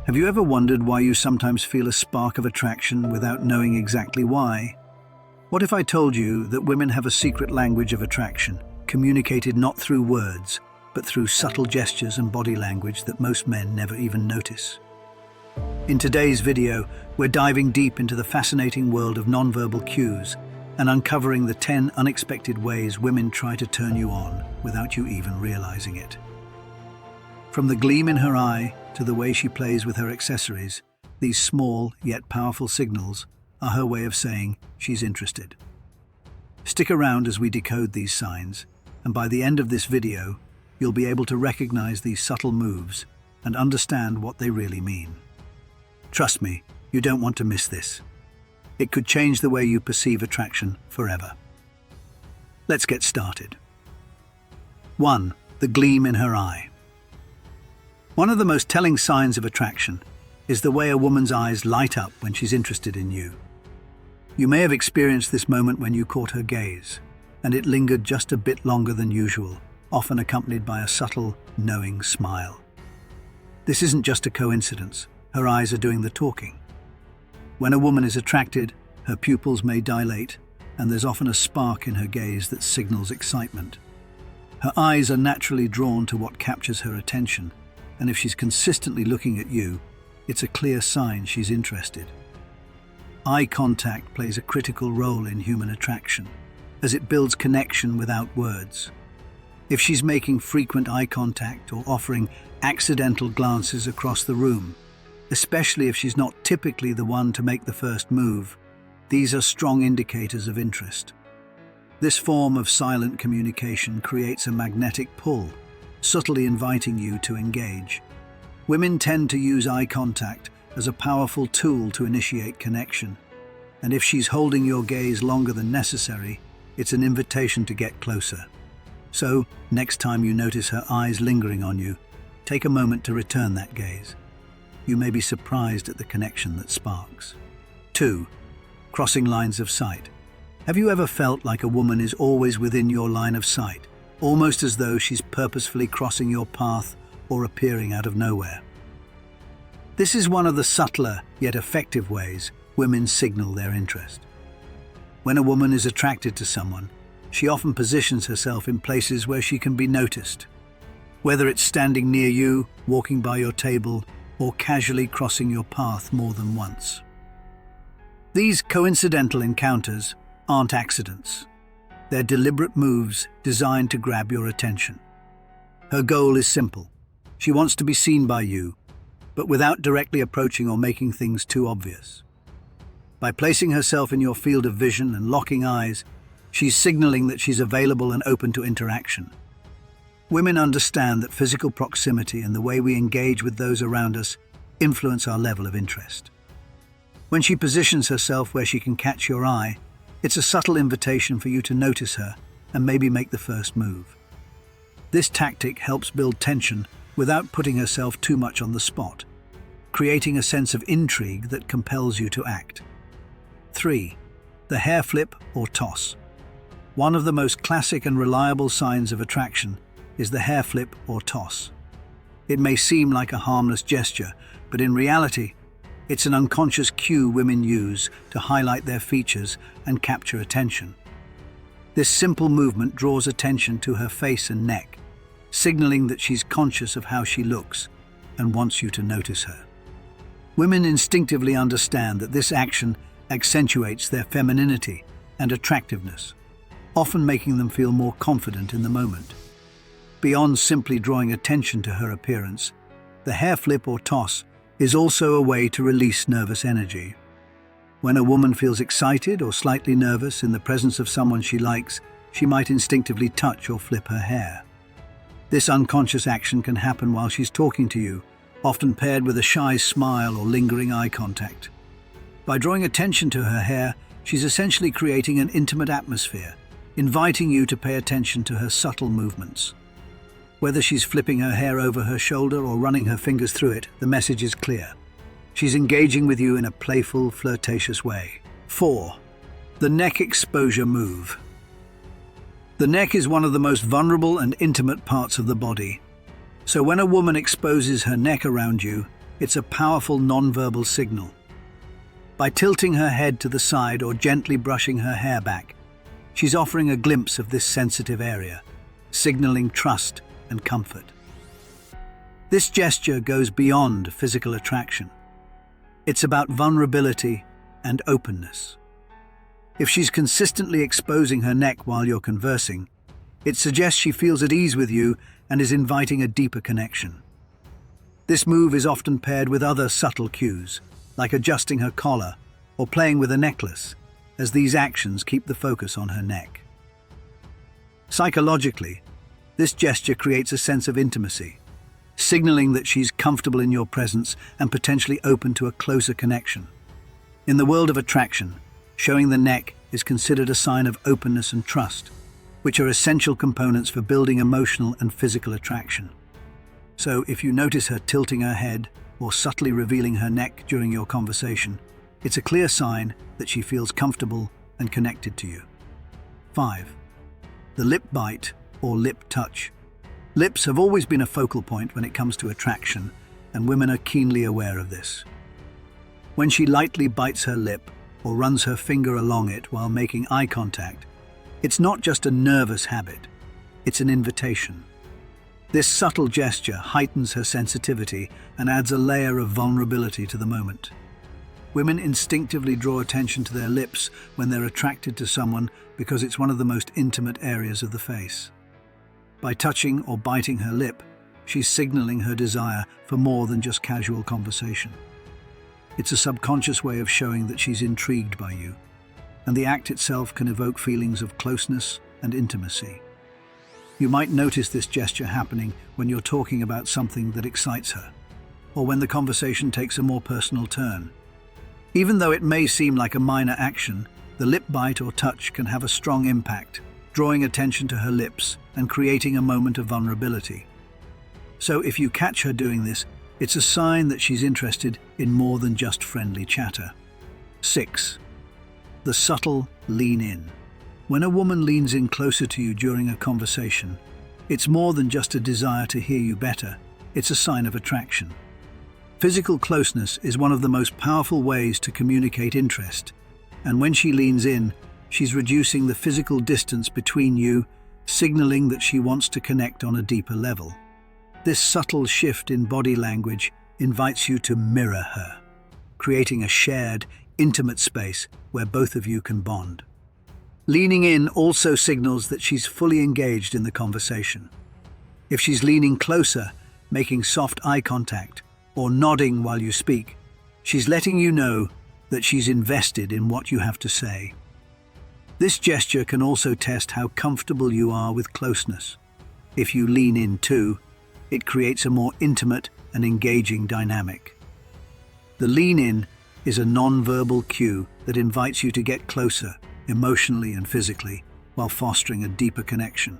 Have you ever wondered why you sometimes feel a spark of attraction without knowing exactly why? What if I told you that women have a secret language of attraction, communicated not through words, but through subtle gestures and body language that most men never even notice? In today's video, we're diving deep into the fascinating world of nonverbal cues and uncovering the 10 unexpected ways women try to turn you on without you even realizing it. From the gleam in her eye to the way she plays with her accessories, these small yet powerful signals are her way of saying she's interested. Stick around as we decode these signs, and by the end of this video, you'll be able to recognize these subtle moves and understand what they really mean. Trust me, you don't want to miss this. It could change the way you perceive attraction forever. Let's get started. 1. The gleam in her eye. One of the most telling signs of attraction is the way a woman's eyes light up when she's interested in you. You may have experienced this moment when you caught her gaze, and it lingered just a bit longer than usual, often accompanied by a subtle, knowing smile. This isn't just a coincidence. Her eyes are doing the talking. When a woman is attracted, her pupils may dilate, and there's often a spark in her gaze that signals excitement. Her eyes are naturally drawn to what captures her attention, and if she's consistently looking at you, it's a clear sign she's interested. Eye contact plays a critical role in human attraction, as it builds connection without words. If she's making frequent eye contact or offering accidental glances across the room, especially if she's not typically the one to make the first move, these are strong indicators of interest. This form of silent communication creates a magnetic pull, subtly inviting you to engage. Women tend to use eye contact as a powerful tool to initiate connection, and if she's holding your gaze longer than necessary, it's an invitation to get closer. So, next time you notice her eyes lingering on you, take a moment to return that gaze. You may be surprised at the connection that sparks. 2. Crossing lines of sight. Have you ever felt like a woman is always within your line of sight, almost as though she's purposefully crossing your path or appearing out of nowhere? This is one of the subtler yet effective ways women signal their interest. When a woman is attracted to someone, she often positions herself in places where she can be noticed. Whether it's standing near you, walking by your table, or casually crossing your path more than once. These coincidental encounters aren't accidents. They're deliberate moves designed to grab your attention. Her goal is simple. She wants to be seen by you, but without directly approaching or making things too obvious. By placing herself in your field of vision and locking eyes, she's signaling that she's available and open to interaction. Women understand that physical proximity and the way we engage with those around us influence our level of interest. When she positions herself where she can catch your eye, it's a subtle invitation for you to notice her and maybe make the first move. This tactic helps build tension without putting herself too much on the spot, creating a sense of intrigue that compels you to act. 3. The hair flip or toss. One of the most classic and reliable signs of attraction is the hair flip or toss. It may seem like a harmless gesture, but in reality, it's an unconscious cue women use to highlight their features and capture attention. This simple movement draws attention to her face and neck, signaling that she's conscious of how she looks and wants you to notice her. Women instinctively understand that this action accentuates their femininity and attractiveness, often making them feel more confident in the moment. Beyond simply drawing attention to her appearance, the hair flip or toss is also a way to release nervous energy. When a woman feels excited or slightly nervous in the presence of someone she likes, she might instinctively touch or flip her hair. This unconscious action can happen while she's talking to you, often paired with a shy smile or lingering eye contact. By drawing attention to her hair, she's essentially creating an intimate atmosphere, inviting you to pay attention to her subtle movements. Whether she's flipping her hair over her shoulder or running her fingers through it, the message is clear. She's engaging with you in a playful, flirtatious way. 4. The neck exposure move. The neck is one of the most vulnerable and intimate parts of the body. So when a woman exposes her neck around you, It's a powerful nonverbal signal. By tilting her head to the side or gently brushing her hair back, she's offering a glimpse of this sensitive area, signaling trust and comfort. This gesture goes beyond physical attraction. It's about vulnerability and openness. If she's consistently exposing her neck while you're conversing, it suggests she feels at ease with you and is inviting a deeper connection. This move is often paired with other subtle cues, like adjusting her collar or playing with a necklace, as these actions keep the focus on her neck. Psychologically, this gesture creates a sense of intimacy, signaling that she's comfortable in your presence and potentially open to a closer connection. In the world of attraction, showing the neck is considered a sign of openness and trust, which are essential components for building emotional and physical attraction. So if you notice her tilting her head or subtly revealing her neck during your conversation, it's a clear sign that she feels comfortable and connected to you. 5. The lip bite or lip touch. Lips have always been a focal point when it comes to attraction, and women are keenly aware of this. When she lightly bites her lip or runs her finger along it while making eye contact, it's not just a nervous habit, it's an invitation. This subtle gesture heightens her sensitivity and adds a layer of vulnerability to the moment. Women instinctively draw attention to their lips when they're attracted to someone because it's one of the most intimate areas of the face. By touching or biting her lip, she's signaling her desire for more than just casual conversation. It's a subconscious way of showing that she's intrigued by you, and the act itself can evoke feelings of closeness and intimacy. You might notice this gesture happening when you're talking about something that excites her, or when the conversation takes a more personal turn. Even though it may seem like a minor action, the lip bite or touch can have a strong impact, drawing attention to her lips and creating a moment of vulnerability. So if you catch her doing this, it's a sign that she's interested in more than just friendly chatter. 6. The subtle lean in. When a woman leans in closer to you during a conversation, it's more than just a desire to hear you better, it's a sign of attraction. Physical closeness is one of the most powerful ways to communicate interest, and when she leans in, she's reducing the physical distance between you, signaling that she wants to connect on a deeper level. This subtle shift in body language invites you to mirror her, creating a shared, intimate space where both of you can bond. Leaning in also signals that she's fully engaged in the conversation. If she's leaning closer, making soft eye contact, or nodding while you speak, she's letting you know that she's invested in what you have to say. This gesture can also test how comfortable you are with closeness. If you lean in too, it creates a more intimate and engaging dynamic. The lean in is a non-verbal cue that invites you to get closer, emotionally and physically, while fostering a deeper connection.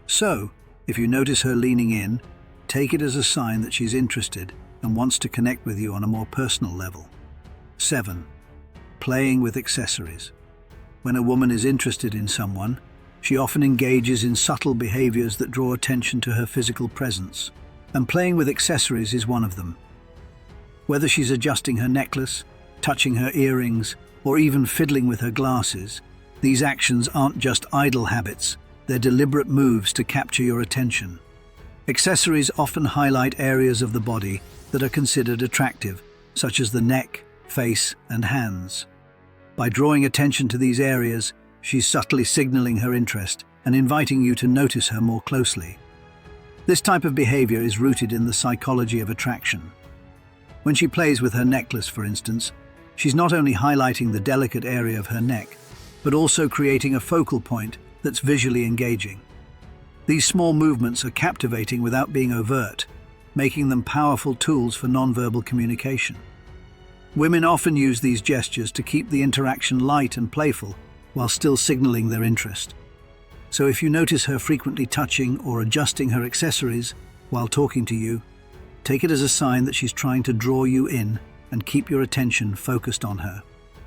So, if you notice her leaning in, take it as a sign that she's interested and wants to connect with you on a more personal level. 7. Playing with accessories. When a woman is interested in someone, she often engages in subtle behaviors that draw attention to her physical presence, and playing with accessories is one of them. Whether she's adjusting her necklace, touching her earrings, or even fiddling with her glasses, these actions aren't just idle habits, they're deliberate moves to capture your attention. Accessories often highlight areas of the body that are considered attractive, such as the neck, face, and hands. By drawing attention to these areas, she's subtly signaling her interest and inviting you to notice her more closely. This type of behavior is rooted in the psychology of attraction. When she plays with her necklace, for instance, she's not only highlighting the delicate area of her neck, but also creating a focal point that's visually engaging. These small movements are captivating without being overt, making them powerful tools for nonverbal communication. Women often use these gestures to keep the interaction light and playful while still signaling their interest. So if you notice her frequently touching or adjusting her accessories while talking to you, take it as a sign that she's trying to draw you in and keep your attention focused on her.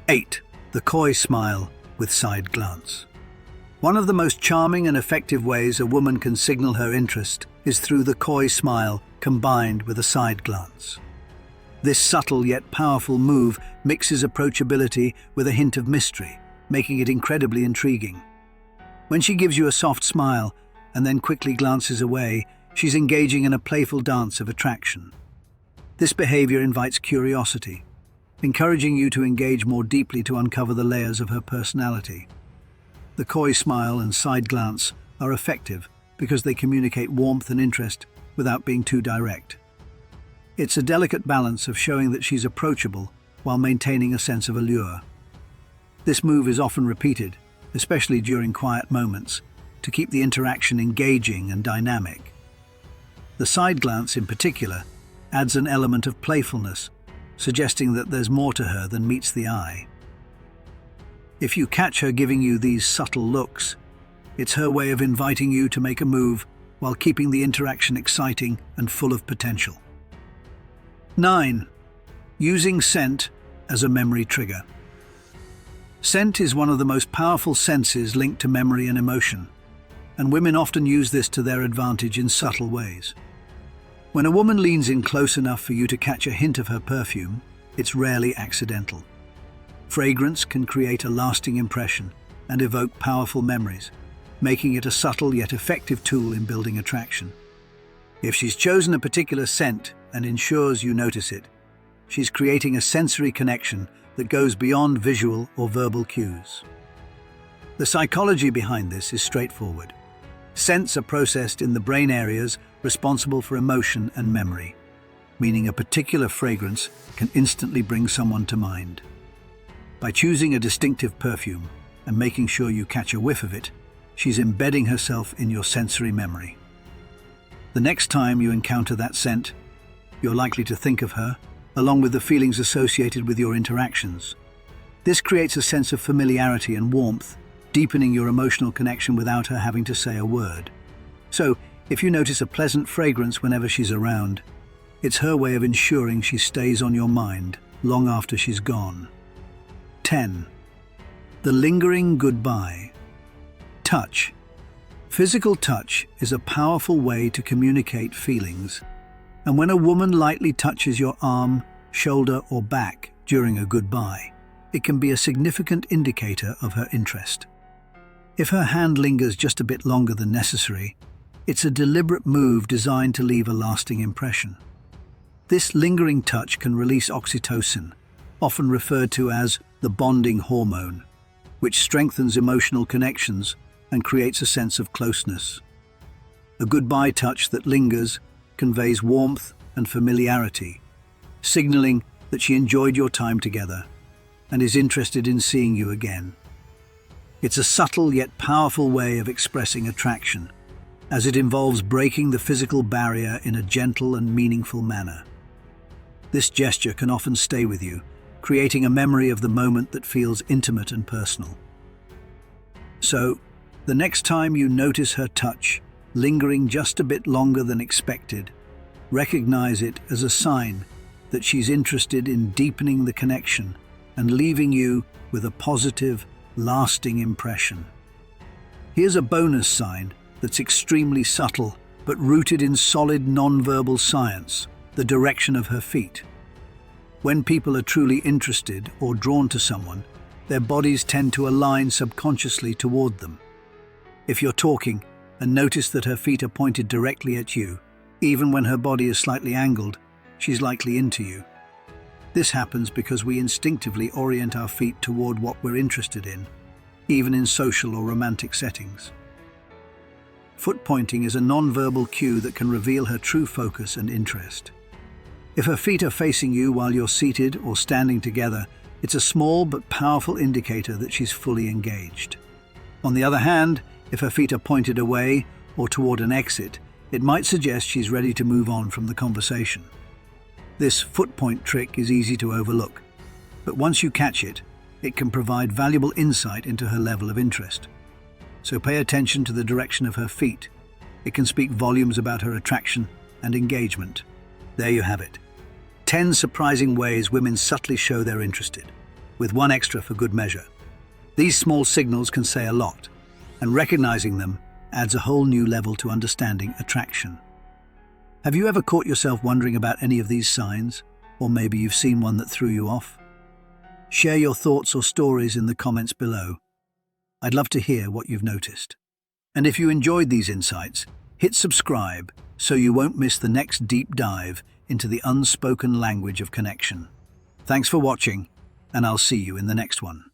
8. The coy smile with side glance. One of the most charming and effective ways a woman can signal her interest is through the coy smile combined with a side glance. This subtle yet powerful move mixes approachability with a hint of mystery, making it incredibly intriguing. When she gives you a soft smile and then quickly glances away, she's engaging in a playful dance of attraction. This behavior invites curiosity, encouraging you to engage more deeply to uncover the layers of her personality. The coy smile and side glance are effective because they communicate warmth and interest without being too direct. It's a delicate balance of showing that she's approachable while maintaining a sense of allure. This move is often repeated, especially during quiet moments, to keep the interaction engaging and dynamic. The side glance, in particular, adds an element of playfulness, suggesting that there's more to her than meets the eye. If you catch her giving you these subtle looks, it's her way of inviting you to make a move while keeping the interaction exciting and full of potential. 9. Using scent as a memory trigger. Scent is one of the most powerful senses linked to memory and emotion, and women often use this to their advantage in subtle ways. When a woman leans in close enough for you to catch a hint of her perfume, it's rarely accidental. Fragrance can create a lasting impression and evoke powerful memories, making it a subtle yet effective tool in building attraction. If she's chosen a particular scent and ensures you notice it, she's creating a sensory connection that goes beyond visual or verbal cues. The psychology behind this is straightforward. Scents are processed in the brain areas responsible for emotion and memory, meaning a particular fragrance can instantly bring someone to mind. By choosing a distinctive perfume and making sure you catch a whiff of it, she's embedding herself in your sensory memory. The next time you encounter that scent, you're likely to think of her, along with the feelings associated with your interactions. This creates a sense of familiarity and warmth, deepening your emotional connection without her having to say a word. So, if you notice a pleasant fragrance whenever she's around, it's her way of ensuring she stays on your mind long after she's gone. 10. The lingering goodbye. Touch. Physical touch is a powerful way to communicate feelings, and when a woman lightly touches your arm, shoulder, or back during a goodbye, it can be a significant indicator of her interest. If her hand lingers just a bit longer than necessary, it's a deliberate move designed to leave a lasting impression. This lingering touch can release oxytocin, often referred to as the bonding hormone, which strengthens emotional connections and creates a sense of closeness. A goodbye touch that lingers conveys warmth and familiarity, signaling that she enjoyed your time together and is interested in seeing you again. It's a subtle yet powerful way of expressing attraction, as it involves breaking the physical barrier in a gentle and meaningful manner. This gesture can often stay with you, creating a memory of the moment that feels intimate and personal. So, the next time you notice her touch, lingering just a bit longer than expected, recognize it as a sign that she's interested in deepening the connection and leaving you with a positive, lasting impression. Here's a bonus sign that's extremely subtle but rooted in solid non-verbal science: the direction of her feet. When people are truly interested or drawn to someone, their bodies tend to align subconsciously toward them. If you're talking and notice that her feet are pointed directly at you, even when her body is slightly angled, she's likely into you. This happens because we instinctively orient our feet toward what we're interested in, even in social or romantic settings. Foot pointing is a non-verbal cue that can reveal her true focus and interest. If her feet are facing you while you're seated or standing together, it's a small but powerful indicator that she's fully engaged. On the other hand, if her feet are pointed away or toward an exit, it might suggest she's ready to move on from the conversation. This foot point trick is easy to overlook, but once you catch it, it can provide valuable insight into her level of interest. So pay attention to the direction of her feet. It can speak volumes about her attraction and engagement. There you have it. 10 surprising ways women subtly show they're interested, with one extra for good measure. These small signals can say a lot, and recognizing them adds a whole new level to understanding attraction. Have you ever caught yourself wondering about any of these signs? Or maybe you've seen one that threw you off? Share your thoughts or stories in the comments below. I'd love to hear what you've noticed. And if you enjoyed these insights, hit subscribe so you won't miss the next deep dive into the unspoken language of connection. Thanks for watching, and I'll see you in the next one.